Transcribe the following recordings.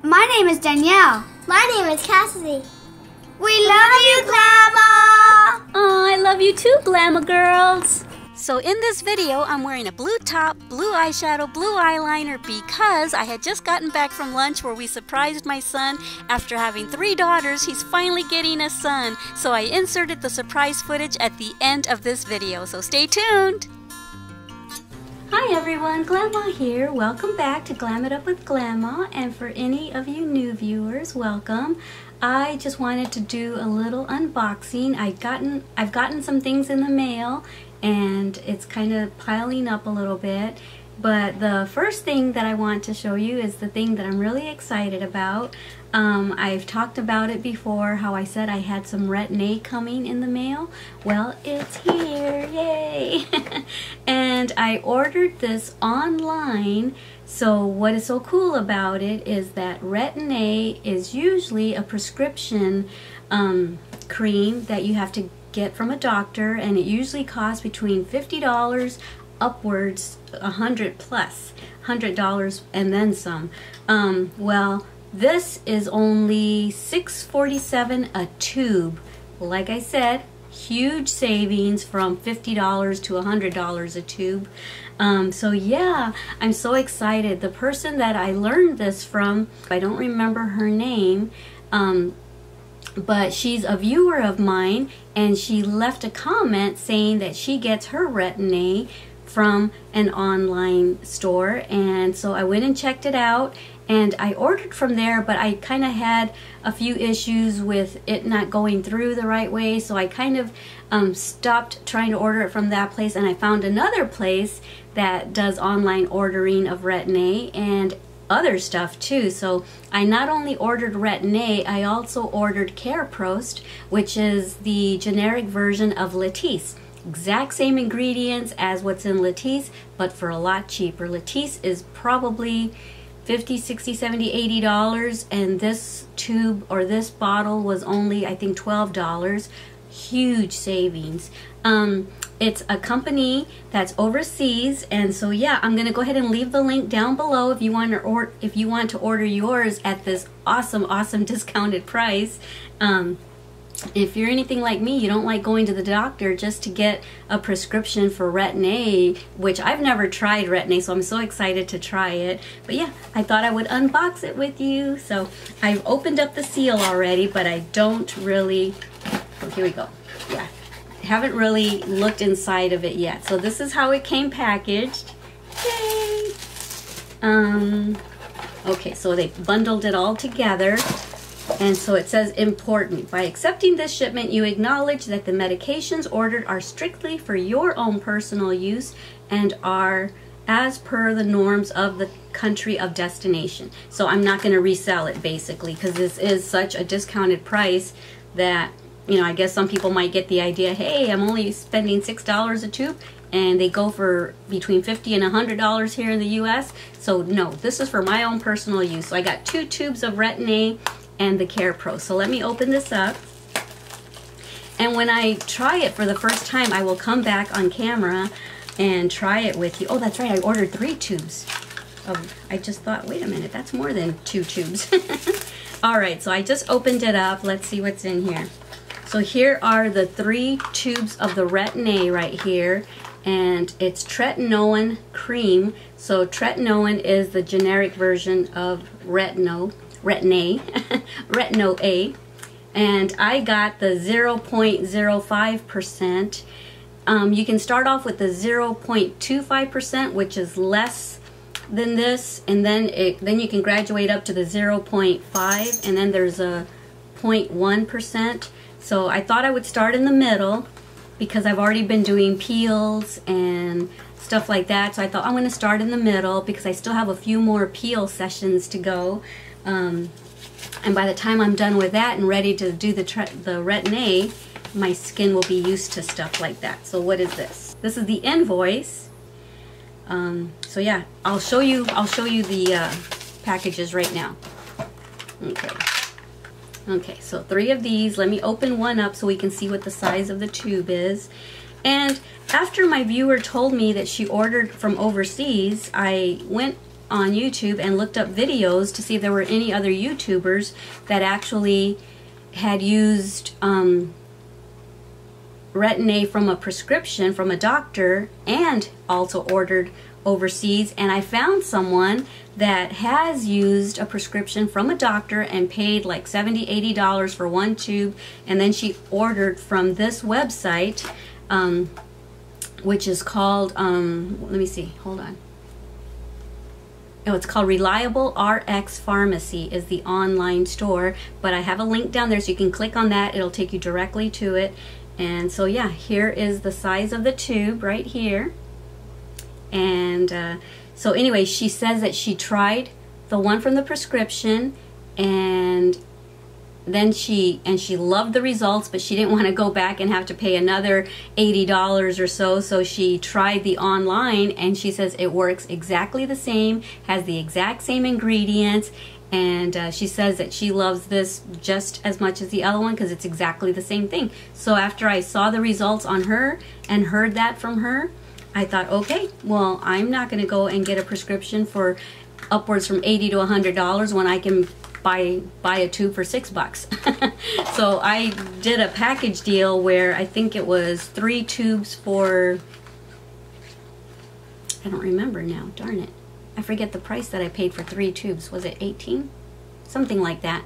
My name is Danielle. My name is Cassidy. We love you, Glama! Oh, I love you too, Glama girls. So in this video, I'm wearing a blue top, blue eyeshadow, blue eyeliner because I had just gotten back from lunch where we surprised my son. After having 3 daughters, he's finally getting a son. So I inserted the surprise footage at the end of this video, so stay tuned. Hi everyone, Glama here. Welcome back to Glam It Up with Glama, and for any of you new viewers, welcome. I just wanted to do a little unboxing. I've gotten some things in the mail and it's kind of piling up a little bit, but the first thing that I want to show you is the thing that I'm really excited about. I've talked about it before, how I said I had some Retin-A coming in the mail. Well, it's here, yay! And I ordered this online. So what is so cool about it is that Retin-A is usually a prescription cream that you have to get from a doctor, and it usually costs between $50 upwards, $100 plus, $100 and then some. Well, this is only $6.47 a tube. Like I said, huge savings from $50 to $100 a tube. So yeah, I'm so excited. The person that I learned this from, I don't remember her name, but she's a viewer of mine, and she left a comment saying that she gets her Retin-A from an online store, and so I went and checked it out and I ordered from there, but I kind of had a few issues with it not going through the right way, so I kind of stopped trying to order it from that place, and I found another place that does online ordering of Retin-A and other stuff too. So I not only ordered Retin-A, I also ordered Careprost, which is the generic version of Letice. Exact same ingredients as what's in Letice, but for a lot cheaper. Letice is probably $50, $60, $70, $80, and this tube or this bottle was only, I think, $12. Huge savings. It's a company that's overseas, and so yeah, I'm gonna go ahead and leave the link down below if you want to order yours at this awesome discounted price. If you're anything like me, you don't like going to the doctor just to get a prescription for Retin-A, which I've never tried Retin-A, so I'm so excited to try it. But yeah, I thought I would unbox it with you. So I've opened up the seal already, but I don't really, oh, here we go. Yeah, haven't really looked inside of it yet. So this is how it came packaged. Yay! Okay, so they bundled it all together. And so it says, important. By accepting this shipment, you acknowledge that the medications ordered are strictly for your own personal use and are as per the norms of the country of destination. So I'm not going to resell it, basically, because this is such a discounted price that, you know, I guess some people might get the idea, hey, I'm only spending $6 a tube, and they go for between $50 and $100 here in the US. So no, this is for my own personal use. So I got 2 tubes of Retin-A and the Careprost. So let me open this up, and when I try it for the first time, I will come back on camera and try it with you. Oh, that's right, I ordered 3 tubes of, I just thought, wait a minute, that's more than 2 tubes. All right, so I just opened it up. Let's see what's in here. So here are the 3 tubes of the Retin-A right here, and it's Tretinoin cream. So Tretinoin is the generic version of Retin-A, Retin-A, and I got the 0.05%. You can start off with the 0.25%, which is less than this, and then you can graduate up to the 0.5, and then there's a 0.1%. So I thought I would start in the middle because I've already been doing peels and stuff like that. So I thought I'm going to start in the middle because I still have a few more peel sessions to go. And by the time I'm done with that and ready to do the Retin-A, my skin will be used to stuff like that. So what is this? This is the invoice. So yeah, I'll show you the packages right now. Okay, so 3 of these. Let me open one up so we can see what the size of the tube is. And after my viewer told me that she ordered from overseas, I went on YouTube and looked up videos to see if there were any other YouTubers that actually had used Retin-A from a prescription from a doctor and also ordered overseas, and I found someone that has used a prescription from a doctor and paid like $70–80 for one tube, and then she ordered from this website, which is called let me see, hold on. Oh, it's called Reliable RX Pharmacy is the online store, but I have a link down there so you can click on that. It'll take you directly to it. And so yeah, here is the size of the tube right here. And so anyway, she says that she tried the one from the prescription, and then she loved the results, but she didn't want to go back and have to pay another $80 or so. So she tried the online, and she says it works exactly the same, has the exact same ingredients, and she says that she loves this just as much as the other one because it's exactly the same thing. So after I saw the results on her and heard that from her, I thought, okay, well, I'm not going to go and get a prescription for upwards from $80 to $100 when I can buy a tube for $6. So I did a package deal where I think it was 3 tubes for, I don't remember now, darn it. I forget the price that I paid for 3 tubes. Was it $18? Something like that.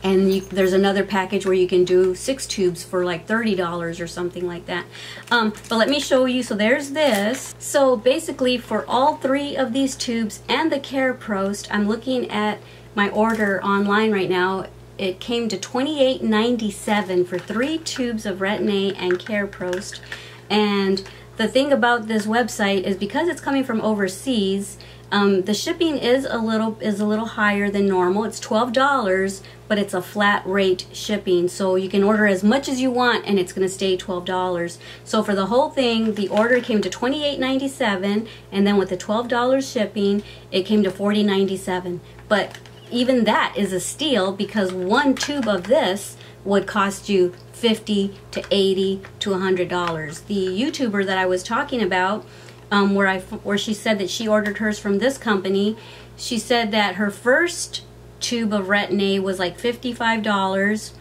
And there's another package where you can do 6 tubes for like $30 or something like that. But let me show you. So there's this. So basically for all 3 of these tubes and the Careprost, I'm looking at my order online right now. It came to $28.97 for 3 tubes of Retin-A and Careprost. And the thing about this website is because it's coming from overseas, the shipping is a little higher than normal. It's $12, but it's a flat rate shipping. So you can order as much as you want and it's going to stay $12. So for the whole thing, the order came to $28.97, and then with the $12 shipping, it came to $40.97. But even that is a steal because 1 tube of this would cost you $50 to $80 to $100. The YouTuber that I was talking about, where she said that she ordered hers from this company, she said that her first tube of Retin-A was like $55,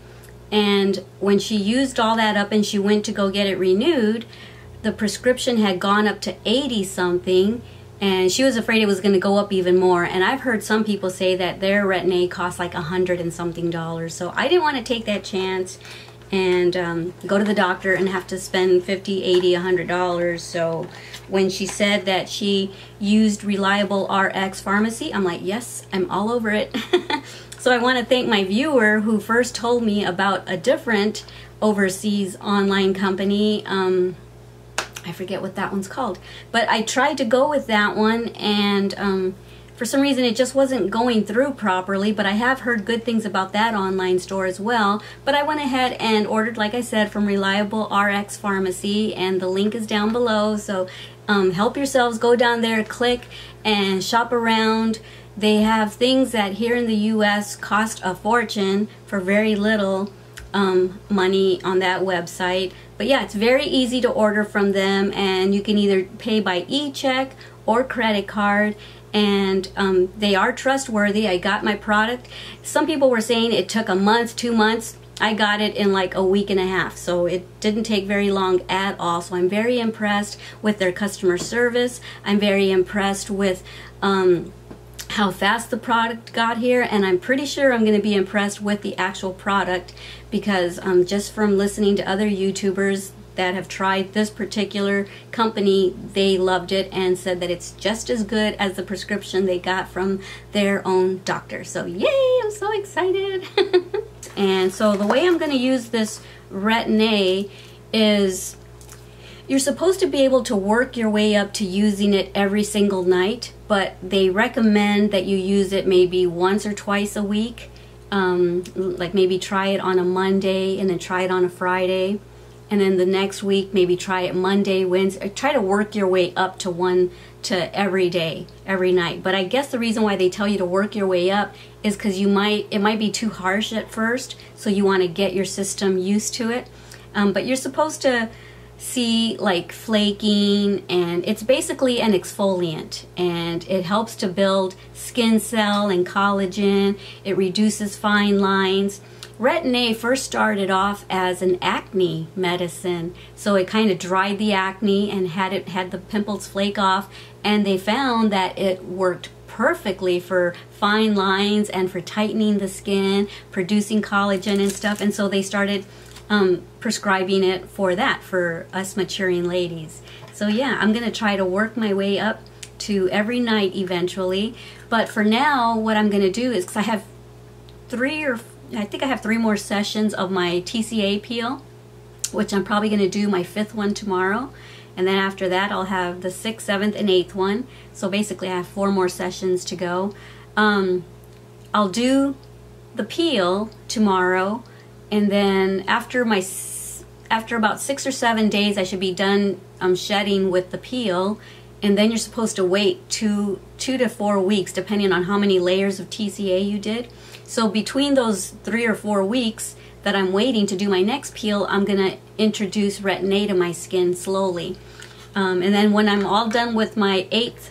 and when she used all that up and she went to go get it renewed, the prescription had gone up to 80 something, and she was afraid it was going to go up even more. And I've heard some people say that their Retin-A costs like $100 and something. So I didn't want to take that chance and go to the doctor and have to spend $50, $80, $100. So when she said that she used Reliable RX Pharmacy, I'm like, yes, I'm all over it. So I want to thank my viewer who first told me about a different overseas online company. I forget what that one's called, but I tried to go with that one, and for some reason it just wasn't going through properly. But I have heard good things about that online store as well. But I went ahead and ordered, like I said, from Reliable RX Pharmacy, and the link is down below. So help yourselves, go down there, click and shop around. They have things that here in the US cost a fortune for very little money on that website. But yeah, it's very easy to order from them, and you can either pay by e-check or credit card, and they are trustworthy. I got my product. Some people were saying it took a month, 2 months. I got it in like a week and a half, so it didn't take very long at all. So I'm very impressed with their customer service. I'm very impressed with how fast the product got here, and I'm pretty sure I'm going to be impressed with the actual product because just from listening to other YouTubers that have tried this particular company, they loved it and said that it's just as good as the prescription they got from their own doctor. So yay, I'm so excited. And so the way I'm going to use this Retin-A is you're supposed to be able to work your way up to using it every single night, but they recommend that you use it maybe once or twice a week. Like maybe try it on a Monday and then try it on a Friday, and then the next week maybe try it Monday, Wednesday. Try to work your way up to every day, every night. But I guess the reason why they tell you to work your way up is because it might be too harsh at first, so you want to get your system used to it. But you're supposed to see like flaking, and it's basically an exfoliant, and it helps to build skin cell and collagen. It reduces fine lines. Retin-A first started off as an acne medicine, so it kind of dried the acne and had the pimples flake off, and they found that it worked perfectly for fine lines and for tightening the skin, producing collagen and stuff, and so they started prescribing it for that, for us maturing ladies. So yeah, I'm gonna try to work my way up to every night eventually, but for now what I'm gonna do is, because I have I think I have 3 more sessions of my TCA peel, which I'm probably going to do my 5th one tomorrow, and then after that I'll have the 6th, 7th, and 8th one. So basically I have 4 more sessions to go. I'll do the peel tomorrow, and then after about 6 or 7 days I should be done shedding with the peel, and then you're supposed to wait 2 to 4 weeks depending on how many layers of TCA you did. So between those 3 or 4 weeks that I'm waiting to do my next peel, I'm going to introduce Retin-A to my skin slowly. And then when I'm all done with my 8th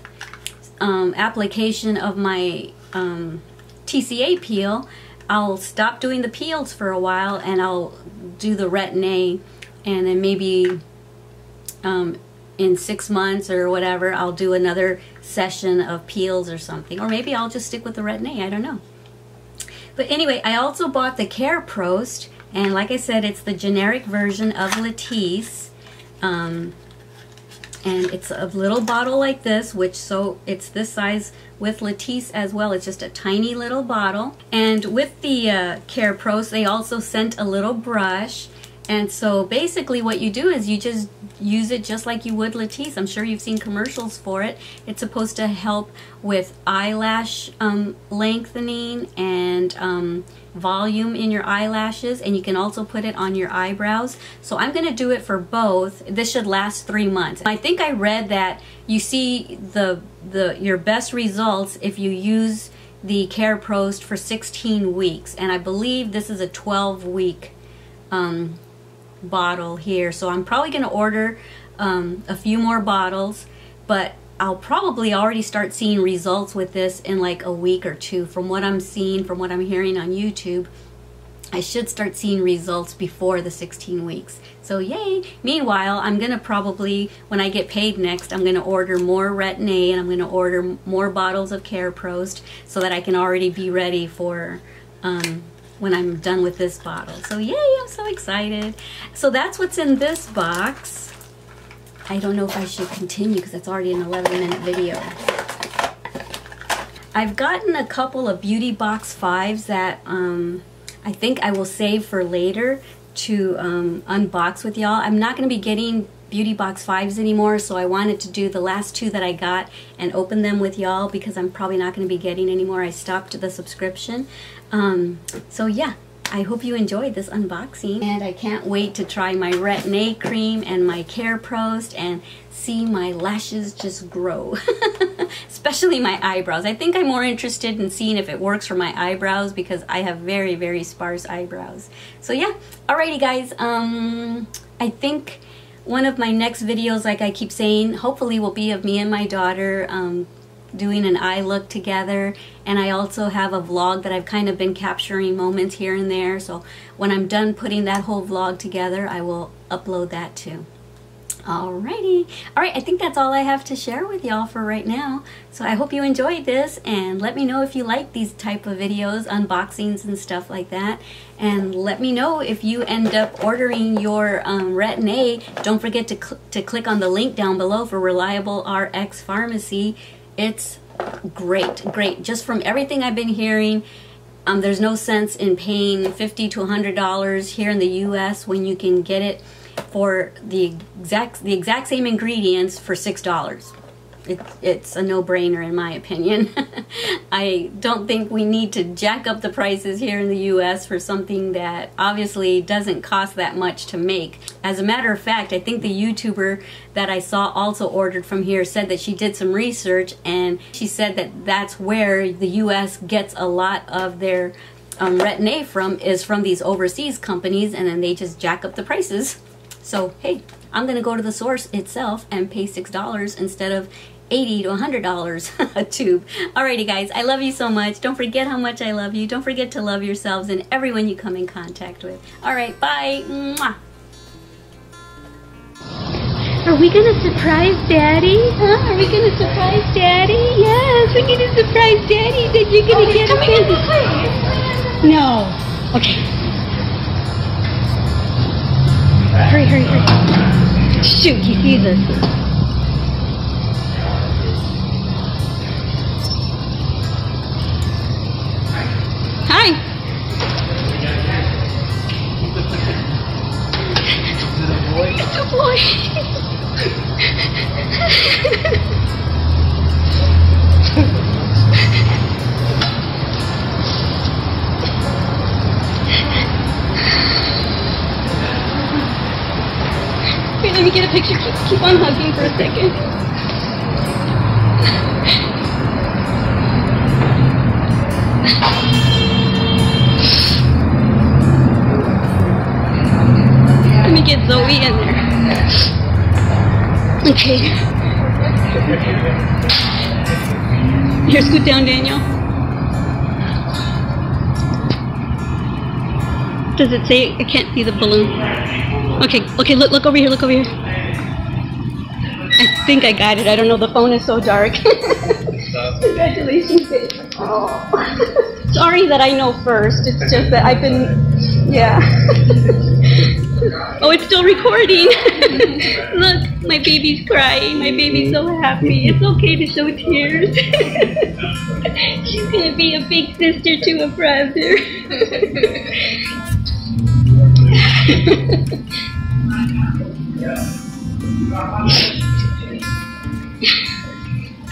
application of my TCA peel, I'll stop doing the peels for a while and I'll do the Retin-A, and then maybe in 6 months or whatever I'll do another session of peels or something. Or maybe I'll just stick with the Retin-A, I don't know. But anyway, I also bought the Careprost, and like I said, it's the generic version of Letice. And it's a little bottle like this, so it's this size with Letice as well. It's just a tiny little bottle. And with the Careprost, they also sent a little brush. And so basically what you do is you just use it just like you would Letice. I'm sure you've seen commercials for it. It's supposed to help with eyelash lengthening and volume in your eyelashes, and you can also put it on your eyebrows. So I'm going to do it for both. This should last 3 months. I think I read that you see your best results if you use the Careprost for 16 weeks, and I believe this is a 12-week bottle here. So I'm probably going to order a few more bottles, but I'll probably already start seeing results with this in like a week or 2. From what I'm seeing, from what I'm hearing on YouTube, I should start seeing results before the 16 weeks. So yay! Meanwhile, I'm going to probably, when I get paid next, I'm going to order more Retin-A, and I'm going to order more bottles of Careprost so that I can already be ready for when I'm done with this bottle. So yay, I'm so excited. So that's what's in this box. I don't know if I should continue because it's already an 11-minute video. I've gotten a couple of beauty box 5s that I think I will save for later to unbox with y'all. I'm not going to be getting beauty box 5s anymore, so I wanted to do the last 2 that I got and open them with y'all because I'm probably not going to be getting any more. I stopped the subscription. So yeah, I hope you enjoyed this unboxing, and I can't wait to try my Retin-A cream and my Careprost and see my lashes just grow. Especially my eyebrows. I think I'm more interested in seeing if it works for my eyebrows because I have very, very sparse eyebrows. So yeah, alrighty guys, I think one of my next videos, like I keep saying, hopefully will be of me and my daughter doing an eye look together, and I also have a vlog that I've kind of been capturing moments here and there, so when I'm done putting that whole vlog together I will upload that too. Alrighty, alright, I think that's all I have to share with y'all for right now. So I hope you enjoyed this, and let me know if you like these type of videos, unboxings and stuff like that, and let me know if you end up ordering your Retin-A. Don't forget to click on the link down below for Reliable RX Pharmacy. It's great, great. Just from everything I've been hearing, there's no sense in paying $50 to $100 here in the US when you can get it for the exact same ingredients for $6. It's a no-brainer in my opinion. I don't think we need to jack up the prices here in the US for something that obviously doesn't cost that much to make. As a matter of fact, I think the YouTuber that I saw also ordered from here said that she did some research, and she said that that's where the US gets a lot of their Retin-A from, is from these overseas companies, and then they just jack up the prices. So, hey, I'm going to go to the source itself and pay $6 instead of $80 to $100 a tube. Alrighty guys, I love you so much. Don't forget how much I love you. Don't forget to love yourselves and everyone you come in contact with. Alright, bye. Mwah. Are we gonna surprise Daddy? Huh? Are we gonna surprise Daddy? Yes, we're gonna surprise Daddy that you're gonna get a present. No. Okay. Hurry, hurry, hurry. Shoot, he sees us. Hi. It's a boy. Wait, let me get a picture. Keep on hugging for a second. Let me get Zoe in there. Okay. Here, scoot down, Daniel. Does it say? I can't see the balloon. Okay, okay, look over here, look over here. I think I got it. I don't know, the phone is so dark. Congratulations, babe. Oh. Sorry that I know first. It's just that I've been, yeah. Oh, it's still recording. Look, my baby's crying. My baby's so happy. It's okay to show tears. She's gonna be a big sister to a brother.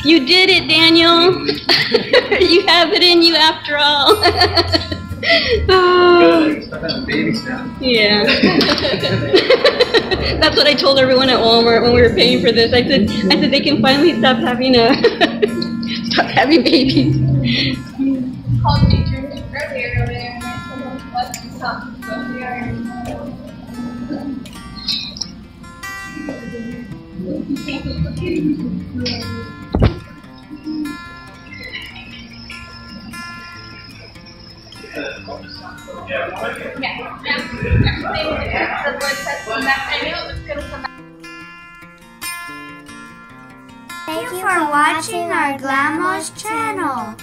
You did it, Daniel. You have it in you after all. Oh. Yeah. That's what I told everyone at Walmart when we were paying for this. I said they can finally stop having babies. Called teacher earlier over there, and I told him let's talk about the iron. Thank you for watching our Glama's channel.